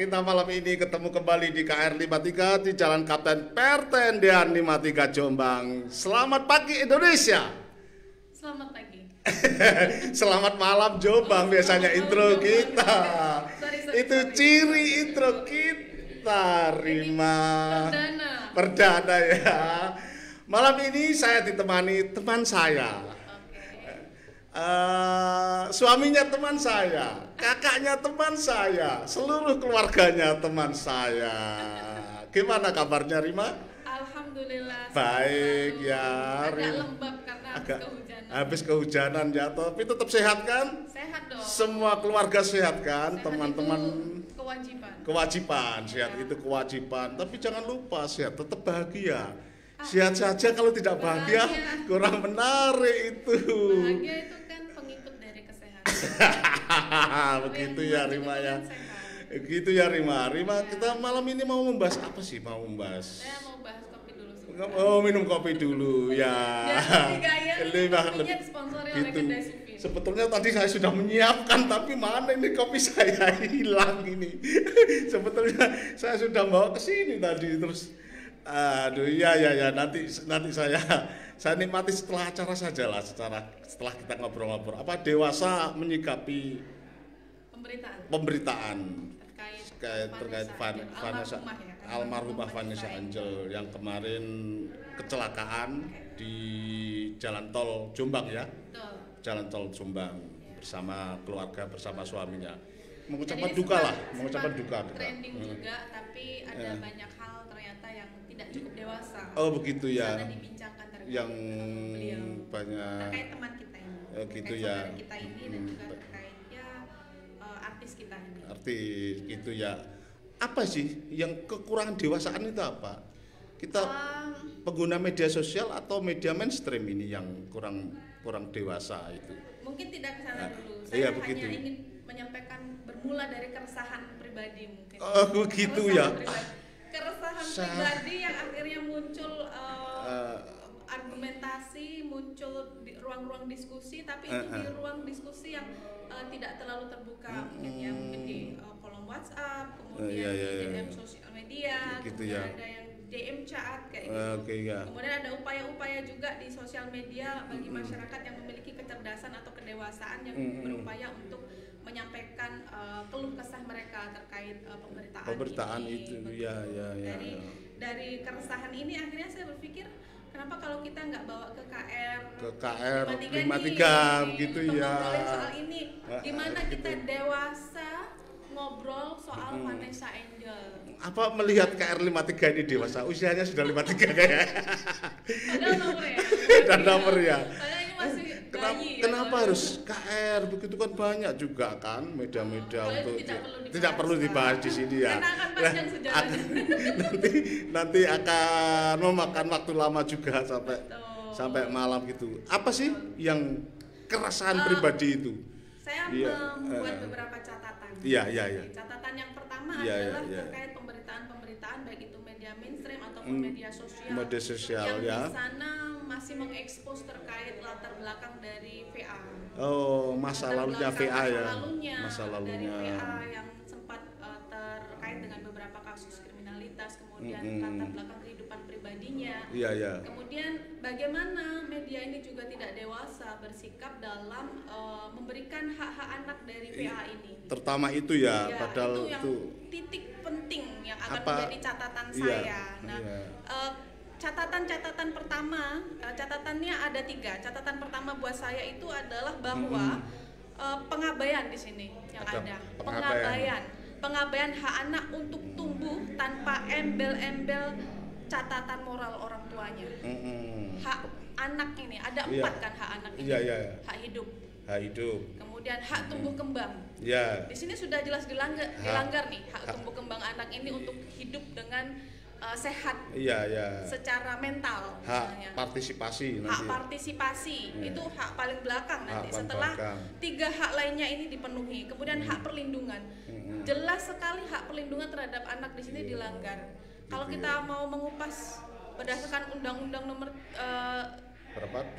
kita malam ini ketemu kembali di KR53 di Jalan Kapten Pertendean 53 Jombang. Selamat pagi Indonesia. Selamat pagi. Selamat malam Jombang biasanya intro kita. Itu ciri intro kita, Rima. Perdana ya. Malam ini saya ditemani teman saya. Suaminya teman saya, kakaknya teman saya, seluruh keluarganya teman saya. Gimana kabarnya Rima? Alhamdulillah. Baik ya. Agak lembab karena habis kehujanan ya, tapi tetap sehat kan? Sehat dong. Semua keluarga sehat kan, teman-teman? Kewajiban. Sehat itu kewajiban. Tapi jangan lupa sehat, tetap bahagia. Sehat saja kalau tidak bahagia kurang menarik itu. Bahagia itu kan pengikut dari kesehatan. Begitu ya Rima ya. Begitu ya Rima. Rima, kita malam ini mau membahas apa sih? Mau membahas? Saya mau bahas kopi dulu sebentar. Oh, minum kopi dulu ya. Lebih sponsori oleh Kedai Sufi. Sebetulnya tadi saya sudah menyiapkan, tapi mana ini kopi saya hilang ini. Sebetulnya saya sudah bawa ke sini tadi terus. Aduh, ya nanti saya nikmati setelah acara saja lah, setelah kita ngobrol-ngobrol. Apa dewasa menyikapi pemberitaan terkait Vanessa almarhumah Vanessa Angel yang kemarin kecelakaan di Jalan Tol Jombang ya. Jalan Tol Jombang bersama keluarga, bersama suaminya. Mengucapkan duka. Trending juga, tapi ada banyak hal ternyata yang tidak cukup dewasa. Oh begitu ya. Sana dibincangkan yang beliau. Banyak. Terkait teman kita ini. Gitu ya. Kita ini dan juga terkait artis kita ini. Artis gitu ya. Apa sih yang kekurangan dewasaan itu apa? Kita pengguna media sosial atau media mainstream ini yang kurang dewasa itu? Mungkin tidak ke sana dulu. Saya hanya ingin menyampaikan bermula dari keresahan pribadi mungkin. Oh begitu ya. Keresahan pribadi yang akhirnya muncul argumentasi, muncul di ruang-ruang diskusi, tapi itu di ruang diskusi yang tidak terlalu terbuka, mungkin di kolom WhatsApp, kemudian di DM sosial media, gitu kemudian ya. ada yang DM chat kayak gitu. Kemudian ada upaya-upaya juga di sosial media bagi masyarakat yang memiliki kecerdasan atau kedewasaan yang berupaya untuk menyampaikan keluh kesah mereka terkait pemberitaan itu. Dari keresahan ini akhirnya saya berpikir, kenapa kalau kita nggak bawa ke KR 53 gitu ya. Ngobrolin soal ini, gimana kita dewasa ngobrol soal Vanessa Angel. Apa melihat KR 53 ini dewasa? Usianya sudah 53 kayak. Dan nomor ya. Padahal ini masih bayi. Kenapa harus KR? Begitu kan banyak juga kan media-media untuk tidak perlu dibahas di sini ya. Karena akan panjang sejarahnya. nanti akan memakan waktu lama juga sampai malam gitu. Apa sih yang keresahan pribadi itu? Saya membuat beberapa catatan. Iya. Catatan yang pertama adalah terkait pemberitaan baik itu media mainstream ataupun media sosial yang di sana masih mengekspos terkait latar belakang dari VA. Oh, masa lalunya VA ya. Masa lalunya dari VA yang sempat terkait dengan beberapa kasus kriminalitas, kemudian latar belakang kehidupan pribadinya. Iya. Kemudian bagaimana media ini juga tidak dewasa bersikap dalam memberikan hak-hak anak dari VA ini. Terutama itu ya, padahal itu titik penting yang akan menjadi catatan saya. Catatan pertama, catatannya ada 3. Catatan pertama buat saya itu adalah bahwa pengabaian di sini yang ada. Pengabaian hak anak untuk tumbuh tanpa embel-embel catatan moral orang tuanya. Hak anak ini ada 4 kan hak anak ini. Hak hidup. Kemudian hak tumbuh kembang. Di sini sudah jelas dilanggar nih hak tumbuh kembang anak ini untuk hidup dengan sehat. Secara mental. Hak partisipasi. Hak partisipasi itu hak paling belakang nanti setelah 3 hak lainnya ini dipenuhi. Kemudian hak perlindungan. Jelas sekali hak perlindungan terhadap anak di sini dilanggar. Kalau kita mau mengupas berdasarkan Undang-Undang nomor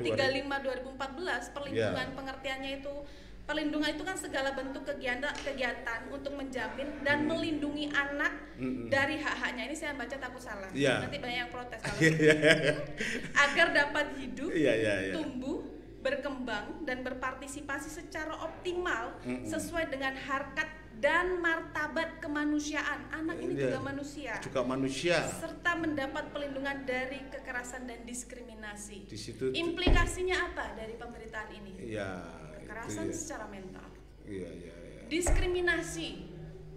35 2014 perlindungan pengertiannya itu Perlindungan itu kan segala bentuk kegiatan untuk menjamin dan melindungi anak dari hak-haknya. Ini saya baca takut salah. Nanti banyak yang protes kalau agar dapat hidup, tumbuh, berkembang dan berpartisipasi secara optimal sesuai dengan harkat dan martabat kemanusiaan. Anak ini juga manusia. Serta mendapat perlindungan dari kekerasan dan diskriminasi. Di situ implikasinya apa dari pemberitaan ini? Kekerasan secara mental. Diskriminasi.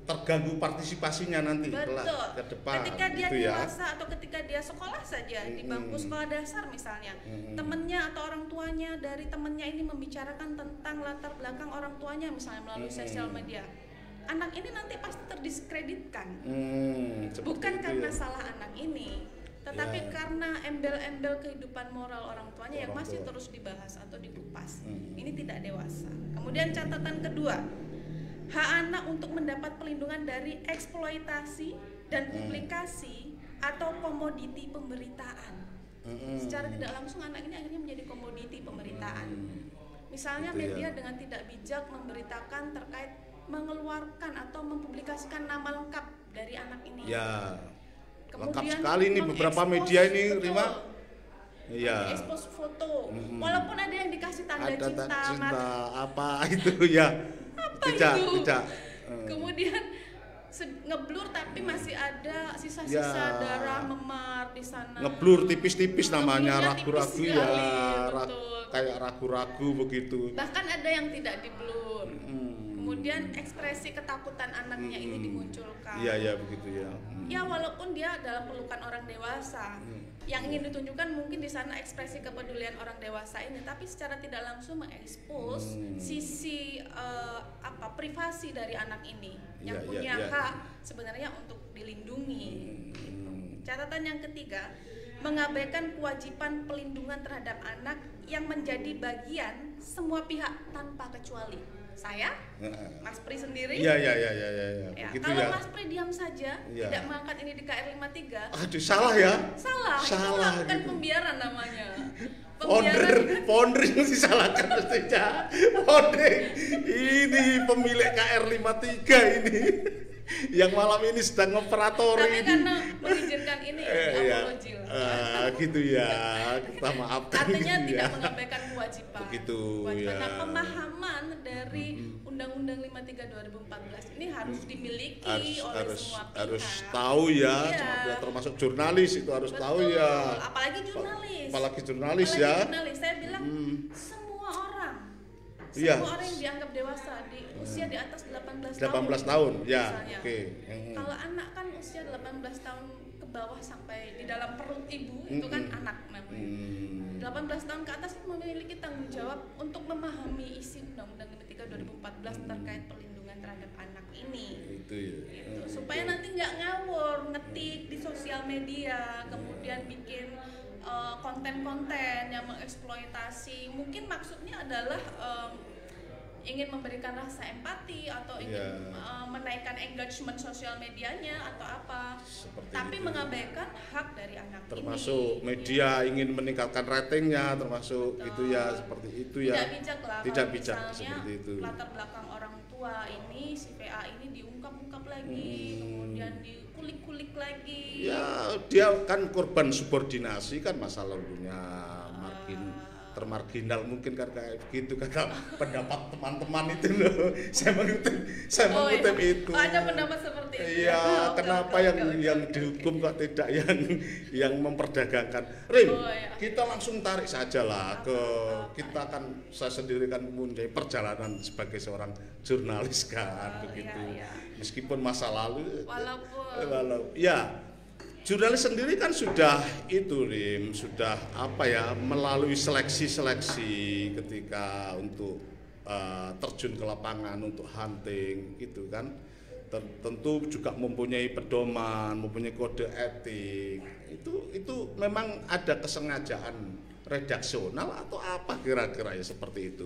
Terganggu partisipasinya nanti ke depan. Ketika dia dewasa atau ketika dia sekolah saja di bangku sekolah dasar misalnya, temennya atau orang tuanya dari temennya ini membicarakan tentang latar belakang orang tuanya misalnya melalui sosial media. Anak ini nanti pasti terdiskreditkan, bukan karena salah anak ini, tetapi karena embel-embel kehidupan moral orang tuanya yang masih terus dibahas atau dikupas. Ini tidak dewasa. Kemudian catatan kedua, hak anak untuk mendapat perlindungan dari eksploitasi dan publikasi atau komoditi pemberitaan. Secara tidak langsung anak ini akhirnya menjadi komoditi pemberitaan. Misalnya media dengan tidak bijak memberitakan terkait mengeluarkan atau mempublikasikan nama lengkap dari anak ini. Lengkap sekali nih beberapa media ini, Rima. Expose foto, walaupun ada yang dikasih tanda cinta, apa itu tidak. Kemudian ngeblur tapi masih ada sisa-sisa darah memar di sana. Ngeblur tipis-tipis namanya, ragu-ragu kayak ragu-ragu begitu. Bahkan ada yang tidak diblur. Kemudian ekspresi ketakutan anaknya ini dimunculkan. Begitu. Ya walaupun dia dalam pelukan orang dewasa, yang ingin ditunjukkan mungkin di sana ekspresi kepedulian orang dewasa ini, tapi secara tidak langsung mengekspos sisi privasi dari anak ini yang punya hak sebenarnya untuk dilindungi. Catatan yang ketiga, mengabaikan kewajiban pelindungan terhadap anak yang menjadi bagian semua pihak tanpa kecuali. Saya, Mas Pri sendiri. Kalau Mas Pri diam saja, tidak mengangkat ini di KR 53. Aduh, salah ya? Salah. Itu melakukan pembiaran namanya. Founder yang disalahkan mestinya. Ini pemilik KR 53 ini. Yang malam ini sedang ngoperatori. Tapi karena mengizinkan ini apologi lah. Gitu ya, kita maafkan. Artinya tidak mengabaikan kewajiban. Begitu Nah, pemahaman dari Undang-Undang 53 2014 ini harus dimiliki oleh semua pihak. Harus tahu ya, termasuk jurnalis itu harus tahu ya. Apalagi jurnalis. Saya bilang semua orang yang dianggap dewasa di usia di atas 18 tahun. Kalau anak kan usia 18 tahun ke bawah sampai di dalam perut ibu itu kan anak namanya. 18 tahun ke atas memiliki tanggung jawab untuk memahami isi Undang-Undang 53 2014 terkait perlindungan terhadap anak ini. Supaya nanti nggak ngawur ngetik di sosial media, kemudian bikin konten-konten yang mengeksploitasi. Mungkin maksudnya adalah ingin memberikan rasa empati atau ingin menaikkan engagement sosial medianya atau apa. Tapi mengabaikan hak dari anak termasuk ini. Media ingin meningkatkan ratingnya, termasuk itu ya, seperti itu ya. Tidak bijak lah. Tidak bijak seperti itu. Latar belakang orang tua ini, si PA ini diungkap-ungkap lagi, kemudian dikulik-kulik lagi. Ya, dia kan korban subordinasi kan masa lalunya termarginal mungkin kan kayak begitu kata pendapat teman-teman itu loh. Saya mengutip itu. Ada pendapat seperti itu. Iya, kenapa yang dihukum kok tidak yang memperdagangkan? Rim, kita langsung tarik saja lah kita kan, saya sendiri kan mempunyai perjalanan sebagai seorang jurnalis kan begitu. Meskipun masa lalu walaupun jurnalis sendiri kan sudah melalui seleksi ketika untuk terjun ke lapangan untuk hunting gitu kan. Tentu juga mempunyai pedoman, mempunyai kode etik. Itu memang ada kesengajaan redaksional atau apa kira-kira ya seperti itu.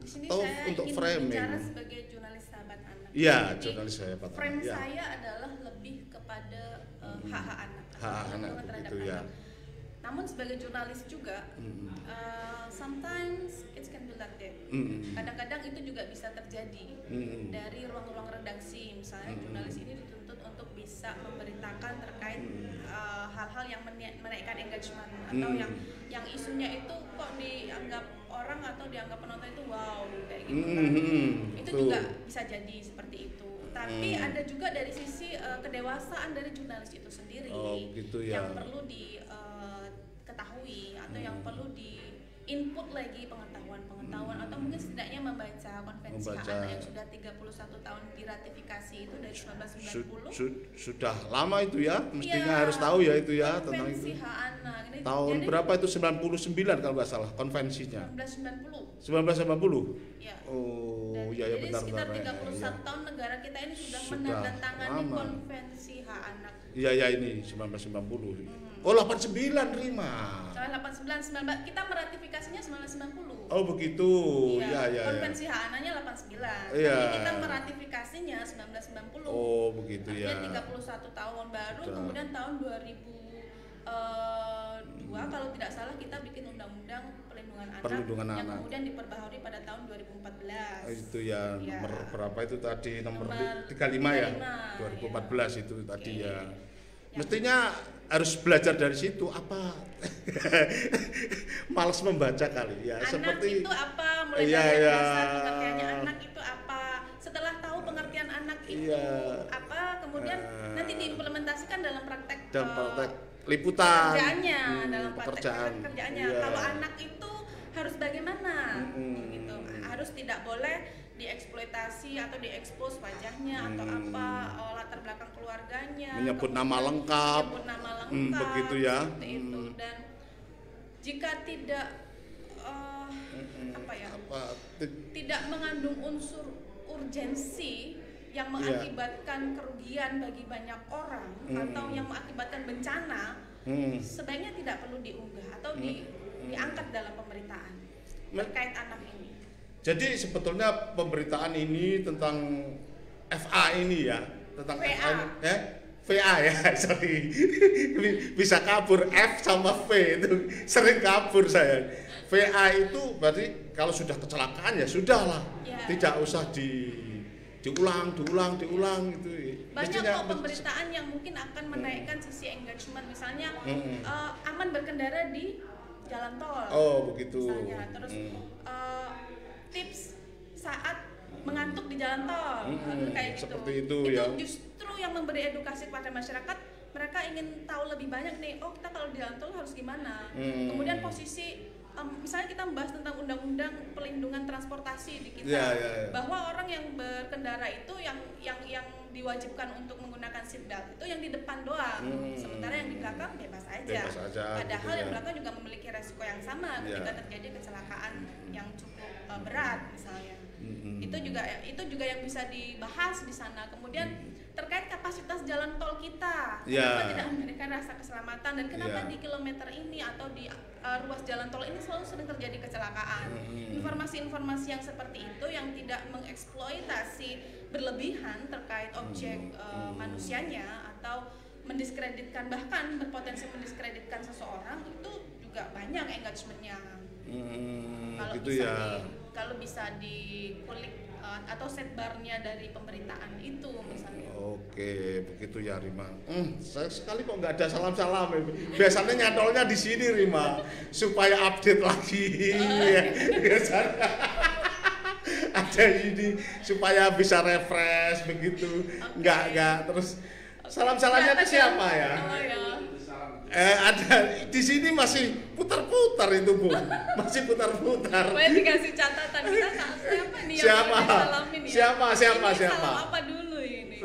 Di sini saya untuk ingin berbicara sebagai jurnalis sahabat anak. Iya, jurnalis sahabat anak. Frame saya adalah lebih kepada hak-hak anak. Hak anak terhadap anak. Namun sebagai jurnalis juga, sometimes it can be like that. Kadang-kadang itu juga bisa terjadi dari ruang-ruang redaksi. Misalnya jurnalis ini dituntut untuk bisa memberitakan terkait hal-hal yang menaikkan engagement atau yang isunya itu kok dianggap orang atau dianggap penonton itu wow kayak gitu kan. Itu juga bisa jadi seperti itu. Tapi ada juga dari sisi kedewasaan dari jurnalis itu sendiri gitu ya. yang perlu diketahui atau yang perlu di input lagi pengetahuan atau mungkin setidaknya membaca konvensi hak anak yang sudah 31 tahun diratifikasi itu dari 1990. Sudah lama itu ya, mestinya harus tahu ya itu ya tentang itu. Konvensi hak anak. Tahun jadi, berapa itu 99 kalau nggak salah konvensinya. 1990. 1990. Ya. Oh, ya jadi benar sekitar benar. 31 tahun negara kita ini sudah menandatangani konvensi hak anak. Iya ini 1990. Oh 89 Rima. 89 kita meratifikasinya 1990. Oh begitu. Iya. Konvensi hak anaknya 89. Iya. Tapi kita meratifikasinya 1990. Oh begitu ya. 31 tahun baru. Betul. Kemudian tahun 2002 kalau tidak salah kita bikin undang-undang perlindungan anak yang kemudian diperbaharui pada tahun 2014. Itu ya, nomor berapa itu tadi nomor 35 ya. 2014 itu tadi ya. Mestinya harus belajar dari situ apa malas membaca kali ya. Anak seperti itu apa, mulai dari dasar pengertiannya anak itu apa, setelah tahu pengertian anak itu apa, kemudian nanti diimplementasikan dalam praktek liputan kerjaannya, dalam praktek kerjaannya. Kalau anak itu harus bagaimana gitu, harus tidak boleh dieksploitasi atau diekspos wajahnya atau apa, latar belakang keluarganya, menyebut nama lengkap, begitu ya. Seperti itu. Dan jika tidak tidak mengandung unsur urgensi yang mengakibatkan kerugian bagi banyak orang atau yang mengakibatkan bencana, sebaiknya tidak perlu diunggah atau diangkat dalam pemberitaan terkait anak ini. Jadi sebetulnya pemberitaan ini tentang FA ini ya, tentang VA ya, sorry, bisa kabur F sama V itu sering kabur saya. VA itu berarti kalau sudah kecelakaan ya sudahlah, tidak usah diulang gitu. Banyak kok pemberitaan yang mungkin akan menaikkan sisi engagement, misalnya aman berkendara di jalan tol. Oh begitu. Misalnya, terus tips saat mengantuk di jalan tol, kayak gitu. Seperti itu ya. Justru yang memberi edukasi kepada masyarakat, mereka ingin tahu lebih banyak nih. Oh kita kalau di jalan tol harus gimana? Kemudian posisi, misalnya kita membahas tentang undang-undang pelindungan transportasi di kita, bahwa orang yang berkendara itu yang diwajibkan untuk menggunakan seatbelt itu yang di depan doang, sementara yang di belakang bebas aja. Padahal gitu yang belakang juga memiliki resiko yang sama ketika terjadi kecelakaan yang cukup berat misalnya. Itu juga yang bisa dibahas di sana. Kemudian terkait kapasitas jalan tol kita, kenapa tidak memberikan rasa keselamatan dan kenapa di kilometer ini atau di ruas jalan tol ini selalu sering terjadi kecelakaan. Informasi-informasi yang seperti itu yang tidak mengeksploitasi berlebihan terkait objek manusianya atau mendiskreditkan, bahkan berpotensi mendiskreditkan seseorang, itu juga banyak engagementnya. Kalau bisa dikulik atau setbarnya dari pemberitaan itu misalnya. Oke, begitu ya Rima. Saya sekali kok nggak ada salam-salam. Biasanya nyantolnya di sini Rima supaya update lagi. Biasanya ada ini supaya bisa refresh begitu. Enggak terus salam-salamnya ke siapa ya? Ada di sini masih putar-putar itu Bu, masih putar-putar. Boleh dikasih catatan kita siapa nih Siapa? Salam apa dulu ini?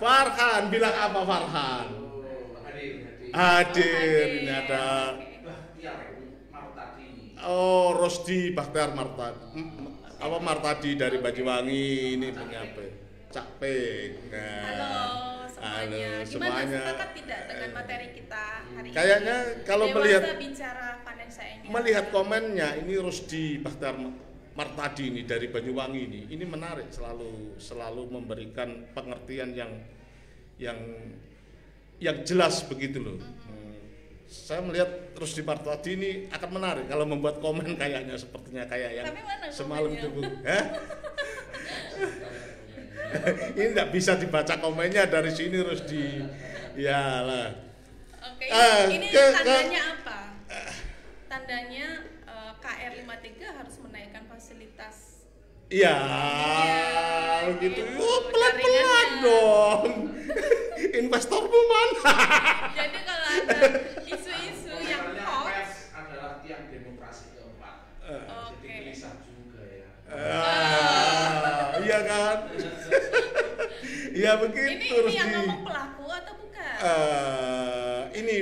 Farhan, bilang apa Farhan? Hadir, ini ada. Oh, Rosdi Bakhtiar Martadi dari Banyuwangi ini penyampaian. Cak Peng. Halo semuanya. Gimana, sepakat tidak dengan materi kita hari ini? Kayaknya kalau melihat komennya ini Rosdi Bakhtiar Martadi ini dari Banyuwangi ini menarik, selalu memberikan pengertian yang jelas begitu loh. saya melihat terus di Partoadi ini akan menarik kalau membuat komen kayaknya sepertinya kayak yang semalam itu Bu. Ini nggak bisa dibaca komennya dari sini terus di ya lah. Oke, ini tandanya apa? Tandanya KR 53 harus menaikkan fasilitas. Iya, gitu. Pelan-pelan dong. Investormu mana? Jadi kalau ada isu-isu yang hoax adalah tiang demokrasi keempat. Jadi gelisah juga ya. Iya kan? Iya begitu. Ini yang ngomong pelaku atau bukan? Ini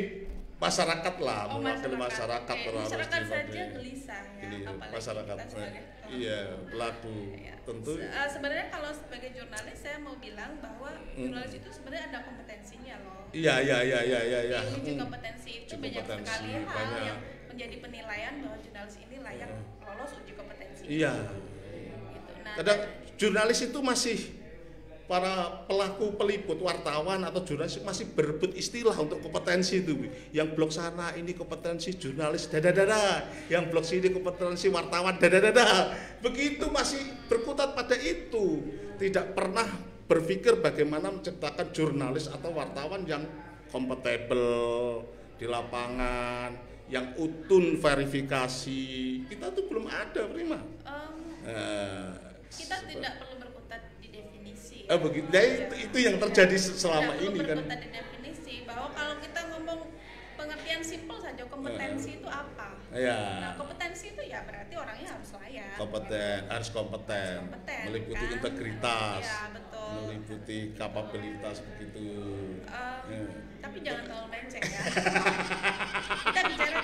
masyarakat lah, mewakili masyarakat. Masyarakat saja gelisah ya, apalagi masyarakat. kita sebagai Iya, pelaku. Ya. Tentu. Sebenarnya kalau sebagai jurnalis saya mau bilang bahwa jurnalis itu sebenarnya ada kompetensinya loh. Iya. Uji kompetensi itu banyak sekali hal yang menjadi penilaian bahwa jurnalis ini layak lolos uji kompetensi. Iya. Gitu. Nah, Kadang jurnalis itu masih para pelaku peliput, wartawan atau jurnalis masih berebut istilah untuk kompetensi itu. Yang blog sana ini kompetensi jurnalis dadadada, yang blog sini kompetensi wartawan dadadada. Begitu masih berkutat pada itu. Tidak pernah berpikir bagaimana menciptakan jurnalis atau wartawan yang kompatibel di lapangan, yang utun verifikasi. Kita tuh belum ada, Prima. Kita tidak perlu berkutat di definisi. Begitu. Nah, itu yang terjadi selama ini kan. Berkutat di definisi bahwa kalau kita ngomong pengertian simpel saja kompetensi itu apa? Iya. Nah, kompetensi itu ya berarti orangnya harus layak. Harus kompeten, meliputi kan? Terintegritas, Ya, betul. meliputi kapabilitas begitu. Tapi jangan terlalu melenceng ya. Kita bicara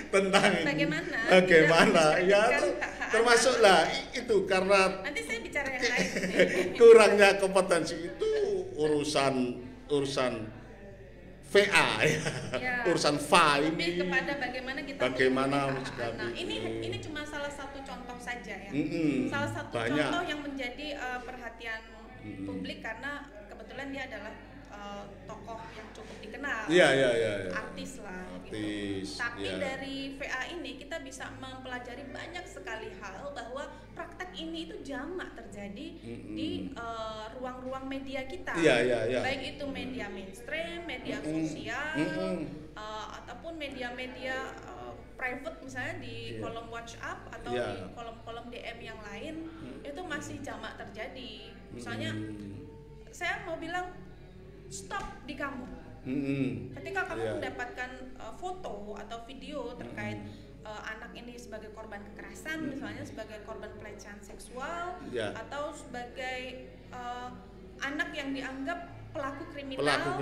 tentang bagaimana ya termasuklah itu karena nanti saya bicara yang lain. kurangnya kompetensi itu urusan VA ya. Urusan VA ini kepada bagaimana kita mencikapi. Ini cuma salah satu contoh saja ya. Salah satu banyak. Contoh yang menjadi perhatian publik karena kebetulan dia adalah tokoh yang cukup dikenal. Iya. Artis lah. Artis. Gitu. Tapi ya. dari VA ini kita bisa mempelajari banyak sekali hal bahwa praktek ini itu jamak terjadi di ruang-ruang media kita. Iya. Baik itu media mainstream, media sosial, ataupun media-media private misalnya di kolom WhatsApp atau di kolom-kolom DM yang lain itu masih jamak terjadi. Misalnya saya mau bilang stop di kamu. Ketika kamu mendapatkan foto atau video terkait anak ini sebagai korban kekerasan, misalnya sebagai korban pelecehan seksual, atau sebagai anak yang dianggap pelaku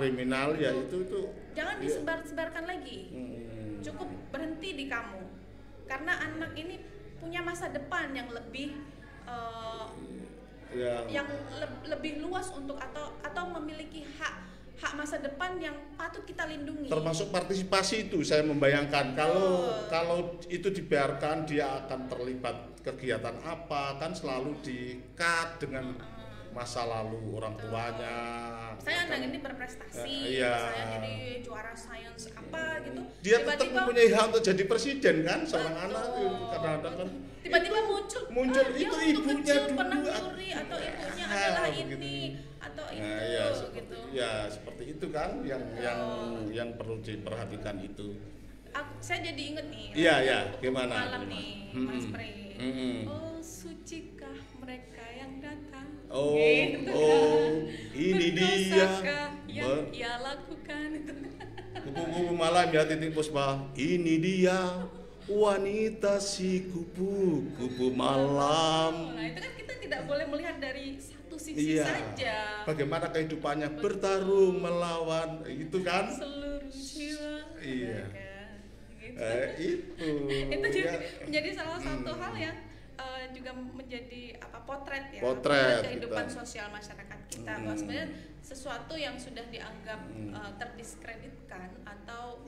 kriminal, ya itu jangan disebar-sebarkan lagi. Cukup berhenti di kamu, karena anak ini punya masa depan yang lebih lebih luas untuk atau memiliki hak masa depan yang patut kita lindungi. Termasuk partisipasi itu saya membayangkan kalau itu dibiarkan dia akan terlibat kegiatan apa kan selalu di-cut dengan masa lalu orang tuanya. Saya anak ini berprestasi, saya jadi juara sains apa gitu. Dia tetap mempunyai hak untuk jadi presiden kan seorang anak kadang-kadang kan. Tiba-tiba muncul itu ibunya dulu pernah nyuri atau ibunya adalah ini atau itu gitu. Ya seperti itu kan yang perlu diperhatikan itu. Saya jadi inget nih. Iya, gimana? Malam nih, Mas Pri. Oh, sucikah mereka yang datang? Ini dia yang ia lakukan itu. Kupu-kupu malam ya Titik Puspa. Ini dia wanita si kupu-kupu malam. Nah, itu kan kita tidak boleh melihat dari satu sisi saja. Bagaimana kehidupannya bertarung melawan itu kan? Seluruh jiwa. Iya. Itu menjadi salah satu hal yang juga menjadi potret kehidupan sosial masyarakat kita, bahwa sebenarnya sesuatu yang sudah dianggap terdiskreditkan atau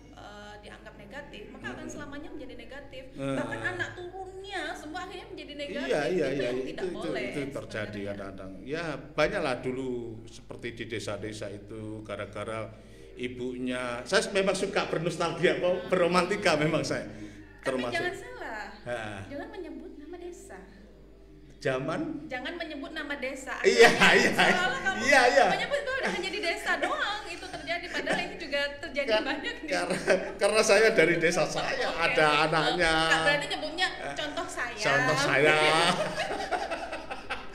dianggap negatif maka akan selamanya menjadi negatif, bahkan anak turunnya semua akhirnya menjadi negatif. Itu terjadi kadang-kadang ya banyaklah dulu seperti di desa-desa itu gara-gara ibunya. Saya memang suka bernostalgia, berromantika memang saya. Tapi jangan salah, jangan menyebut nama desa. Jangan menyebut nama desa. Iya. Menyebut bahwa hanya di desa doang itu terjadi, padahal itu juga terjadi banyak. Karena saya dari desa saya, ada anaknya. Berarti nyebutnya contoh saya. Contoh saya.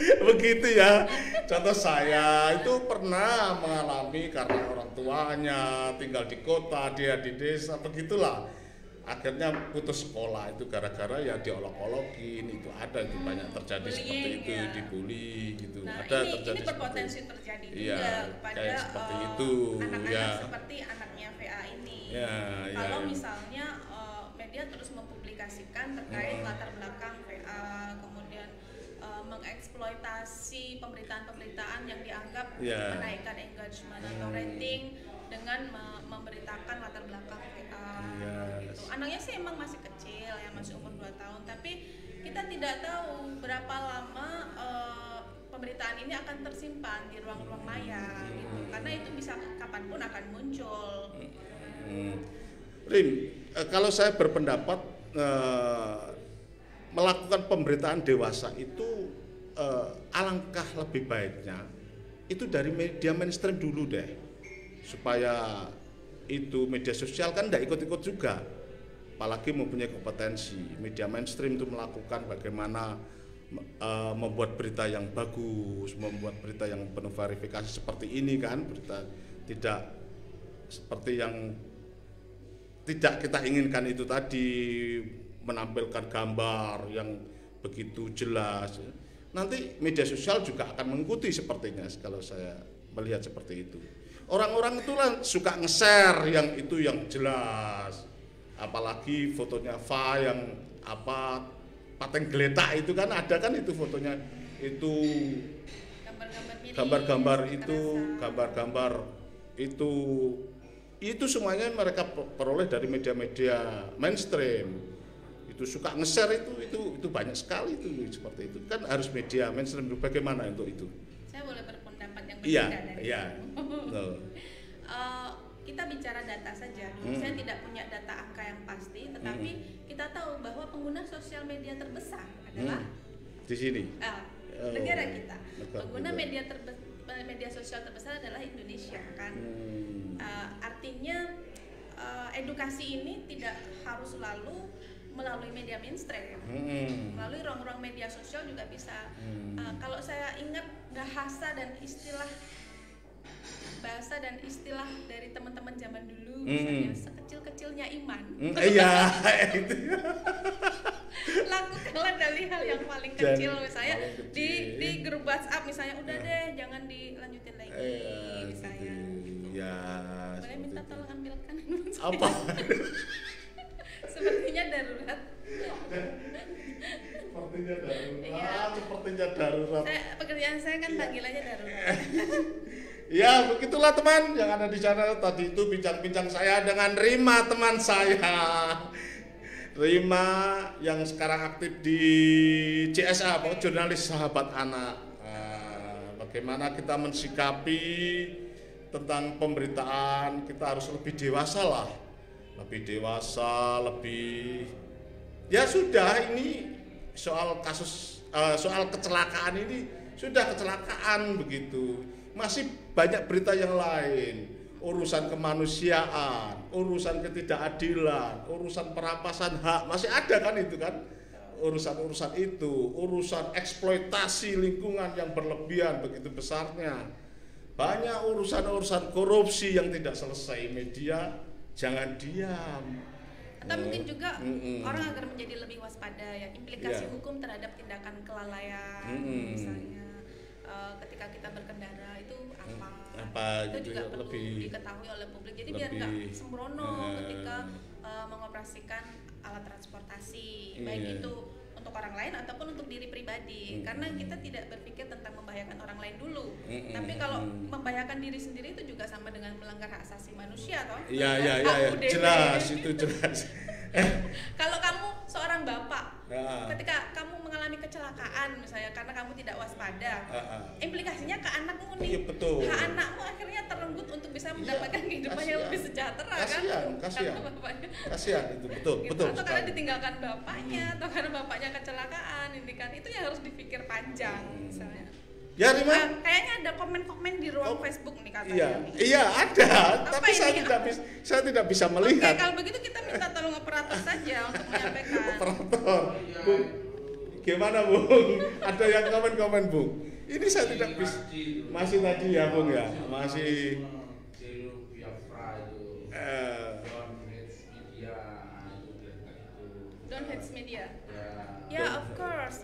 Begitu ya. Contoh saya itu pernah mengalami karena orang tuanya tinggal di kota, dia di desa, begitulah. Akhirnya putus sekolah itu gara-gara ya diolok-olokin, itu ada itu banyak terjadi seperti itu, dibully gitu. Nah, ada ini terjadi berpotensi terjadi iya, juga kepada kayak seperti itu anak-anak seperti anaknya VA ini. Kalau misalnya media terus mempublikasikan terkait latar belakang VA, kemudian mengeksploitasi pemberitaan-pemberitaan yang dianggap menaikkan engagement atau rating dengan memberitakan latar belakang VA. Gitu. Anaknya sih emang masih kecil ya, masih umur 2 tahun, tapi kita tidak tahu berapa lama pemberitaan ini akan tersimpan di ruang-ruang maya gitu. Karena itu bisa kapanpun akan muncul. Rim, kalau saya berpendapat melakukan pemberitaan dewasa itu alangkah lebih baiknya itu dari media mainstream dulu deh, supaya itu media sosial kan tidak ikut-ikut juga, apalagi mempunyai kompetensi. Media mainstream itu melakukan bagaimana membuat berita yang bagus, membuat berita yang penuh verifikasi seperti ini kan, berita tidak seperti yang tidak kita inginkan itu tadi, menampilkan gambar yang begitu jelas. Nanti media sosial juga akan mengikuti sepertinya kalau saya melihat seperti itu. Orang-orang itulah suka nge-share yang itu yang jelas. Apalagi fotonya yang paten geletak itu kan ada kan itu fotonya, itu gambar-gambar itu semuanya mereka peroleh dari media-media mainstream. Itu suka nge-share itu banyak sekali itu seperti itu kan, harus media mainstream. Bagaimana untuk itu? Saya boleh berpendapat yang berbeda dari itu. Kita bicara data saja dulu. Saya tidak punya data angka yang pasti, tetapi kita tahu bahwa pengguna sosial media terbesar adalah di sini. Negara kita. Pengguna media sosial terbesar adalah Indonesia kan. Artinya edukasi ini tidak harus selalu melalui media mainstream, melalui ruang-ruang media sosial juga bisa. Kalau saya ingat bahasa dan istilah dari teman-teman zaman dulu, misalnya sekecil-kecilnya iman. Iya, itu. Lakukanlah dari hal yang paling kecil, misalnya di grup WhatsApp misalnya, udah deh jangan dilanjutin lagi, misalnya. Gitu. Ya. Boleh minta tolong ambilkan apa? Sepertinya darurat. Sepertinya darurat. Pekerjaan saya kan panggilannya darurat. Ya, begitulah teman yang ada di sana. Tadi itu bincang-bincang saya dengan Rima, teman saya. Rima yang sekarang aktif di CSA, jurnalis Sahabat Anak. Bagaimana kita mensikapi tentang pemberitaan, kita harus lebih dewasa lah. Lebih dewasa, lebih ya sudah, ini soal kecelakaan ini sudah kecelakaan begitu. Masih banyak berita yang lain, urusan kemanusiaan, urusan ketidakadilan, urusan perampasan hak, masih ada kan itu kan, urusan-urusan itu, urusan eksploitasi lingkungan yang berlebihan begitu besarnya, banyak urusan-urusan korupsi yang tidak selesai. Media jangan diam. Atau mungkin juga orang agar menjadi lebih waspada ya, implikasi hukum terhadap tindakan kelalaian, misalnya ketika kita berkendara itu apa itu gitu juga ya, perlu lebih diketahui oleh publik, jadi biar nggak sembrono ketika mengoperasikan alat transportasi, baik itu untuk orang lain ataupun untuk diri pribadi, karena kita tidak berpikir tentang membahayakan orang lain dulu, tapi kalau membahayakan diri sendiri itu juga sama dengan melanggar hak asasi manusia toh. Iya, jelas itu jelas. Kalau kamu seorang bapak, ketika kamu mengalami kecelakaan misalnya karena kamu tidak waspada, implikasinya ke anakmu nih. Iya, betul. Hak anakmu akhirnya terenggut untuk bisa bisa mendapatkan kehidupan yang lebih sejahtera kan? Kasihan itu betul gitu. betul. Atau karena ditinggalkan bapaknya, atau karena bapaknya kecelakaan, ini kan itu yang harus dipikir panjang misalnya. Ya Rima, kayaknya ada komen-komen di ruang Facebook nih katanya. Iya ada, tapi saya tidak bisa melihat. Oke, kalau begitu kita minta tolong operator saja untuk menyampaikan. Operator, Bung, gimana Bung? Ada yang komen-komen Bung? Ini saya tidak bisa. Masih tadi ya Bung ya, masih. Don't hate media. Ya, of course.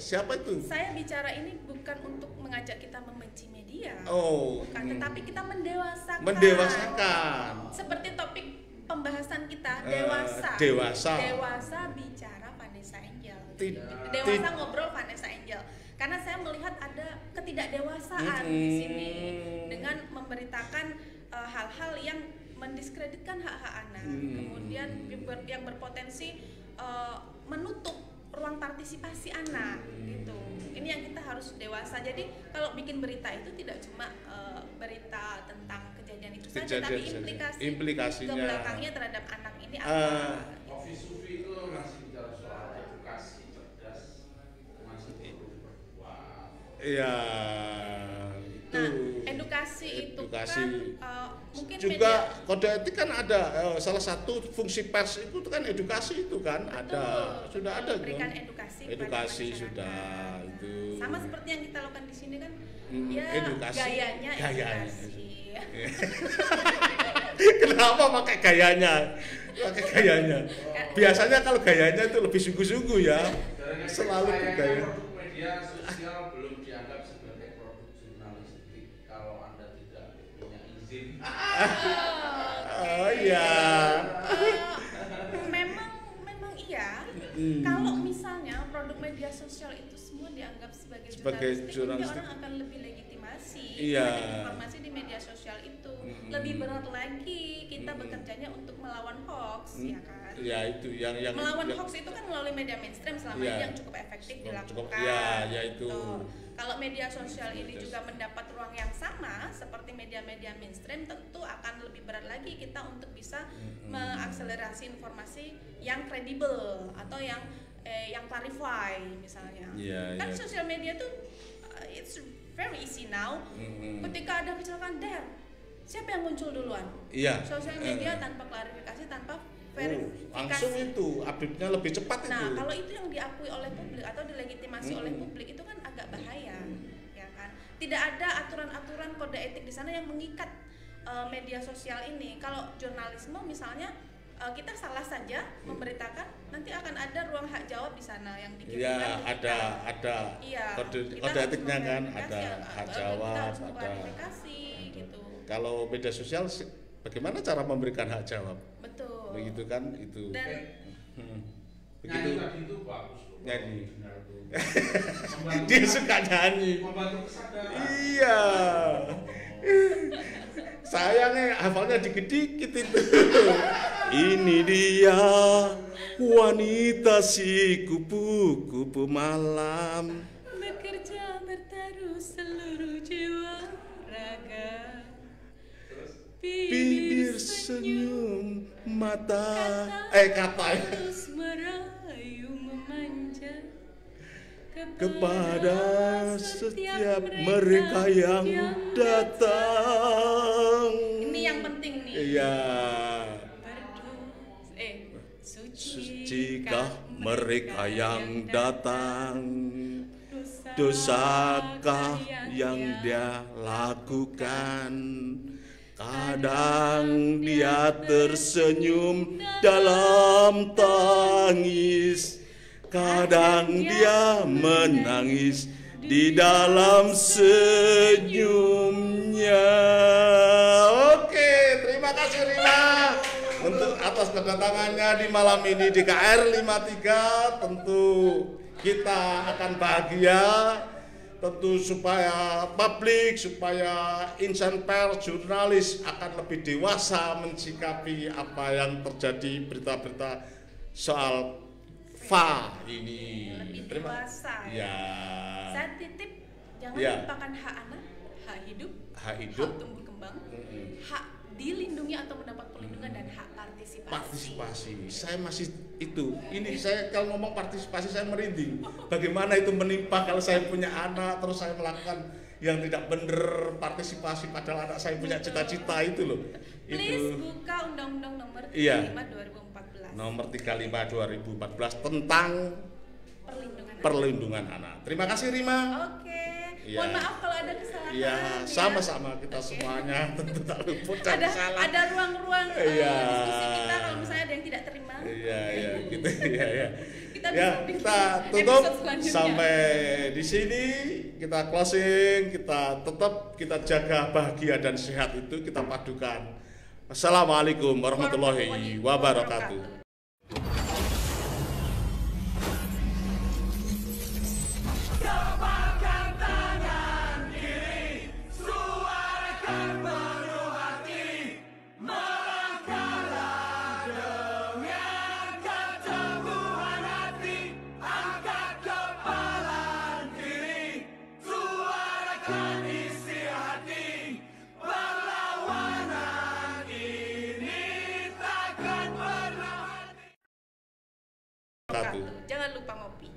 Siapa itu? Saya bicara ini bukan untuk mengajak kita membenci media. Bukan, tetapi kita mendewasakan. Seperti topik pembahasan kita, dewasa bicara Vanessa Angel. Dewasa ngobrol Vanessa Angel. Karena saya melihat ada ketidakdewasaan di sini dengan memberitakan hal-hal yang mendiskreditkan hak-hak anak. Kemudian yang berpotensi menutup ruang partisipasi anak gitu. Ini yang kita harus dewasa. Jadi kalau bikin berita itu tidak cuma berita tentang kejadian itu saja, tapi implikasinya ke belakangnya terhadap anak ini apa. Sufi itu masih bicara soal edukasi cerdas, masih berbuat. Iya. Nah, edukasi itu kan mungkin juga media. Kode etik kan ada salah satu fungsi pers itu kan edukasi itu kan. Betul, sudah ada berikan kan? edukasi sudah itu sama seperti yang kita lakukan di sini kan ya edukasi. gayanya edukasi. Kenapa pakai gayanya biasanya kalau gayanya itu lebih sungguh-sungguh ya selalu bergaya. Media sosial belum dianggap sebagai produk jurnalistik kalau Anda tidak punya izin. Iya. Memang iya. Kalau misalnya produk media sosial itu semua dianggap sebagai jurnalistik, orang akan lebih legitimasi informasi di media sosial itu. Lebih berat lagi kita bekerjanya untuk melawan hoax, ya kan? Ya itu yang melawan hoax itu kan melalui media mainstream selama ini yang cukup efektif dilakukan. Ya itu. Kalau media sosial ini juga mendapat ruang yang sama seperti media-media mainstream, tentu akan lebih berat lagi kita untuk bisa mengakselerasi informasi yang kredibel atau yang clarify misalnya. Kan sosial media tuh it's very easy now. Ketika ada kecelakaan siapa yang muncul duluan? Sosial media tanpa klarifikasi, tanpa verifikasi. Langsung itu update-nya lebih cepat. Nah, kalau itu yang diakui oleh publik atau dilegitimasi oleh publik itu kan agak bahaya, ya kan? Tidak ada aturan-aturan kode etik di sana yang mengikat media sosial ini. Kalau jurnalisme misalnya kita salah saja memberitakan, nanti akan ada ruang hak jawab di sana yang dikirimkan. Ada kode etiknya kan, ada hak jawab, ada klarifikasi gitu. Kalau media sosial bagaimana cara memberikan hak jawab? Betul. Begitu kan itu. Dan begitu. Nyanyi itu bagus loh. Nyanyi. Dia suka nyanyi. Membantu kesadaran. Iya. Saya nih hafalnya dikit-dikit itu. Ini dia wanita si kupu-kupu malam. Bekerja bertaruh seluruh jiwa raga. Bibir senyum mata kata terus merayu memanja kepada setiap mereka yang datang. Ini yang penting nih. Iya. Sucikah mereka yang datang? Dosakah yang dia lakukan? Kadang dia tersenyum dalam tangis, kadang dia menangis di dalam senyumnya. Oke, terima kasih Rima untuk atas kedatangannya di malam ini di KR 53. Tentu kita akan bahagia. Tentu supaya publik, supaya insan pers, jurnalis akan lebih dewasa mensikapi apa yang terjadi berita-berita soal FA ini. Lebih dewasa. Ya. Saya titip jangan lupakan hak anak, hak hidup, hak hak tumbuh kembang, hak dilindungi atau mendapat perlindungan, dan hak partisipasi. Saya masih itu. Ini saya kalau ngomong partisipasi saya merinding. Bagaimana itu menimpa kalau saya punya anak terus saya melakukan yang tidak benar, partisipasi padahal anak saya punya cita-cita itu loh. Please buka Undang-Undang Nomor 35 Iya. 2014. Nomor 35 2014 tentang perlindungan anak. Terima kasih Rima. Oke. Iya. Mohon maaf kalau ada kesalahan. Iya, sama-sama kita semuanya tentu tak luput dari salah. Ada ruang-ruang diskusi kita kalau misalnya ada yang tidak terima. Iya, gitu ya. Kita Ya, bisa bikin kita tutup episode selanjutnya. sampai di sini, kita closing, kita jaga bahagia dan sehat itu kita padukan. Assalamualaikum warahmatullahi wabarakatuh. Jangan lupa ngopi.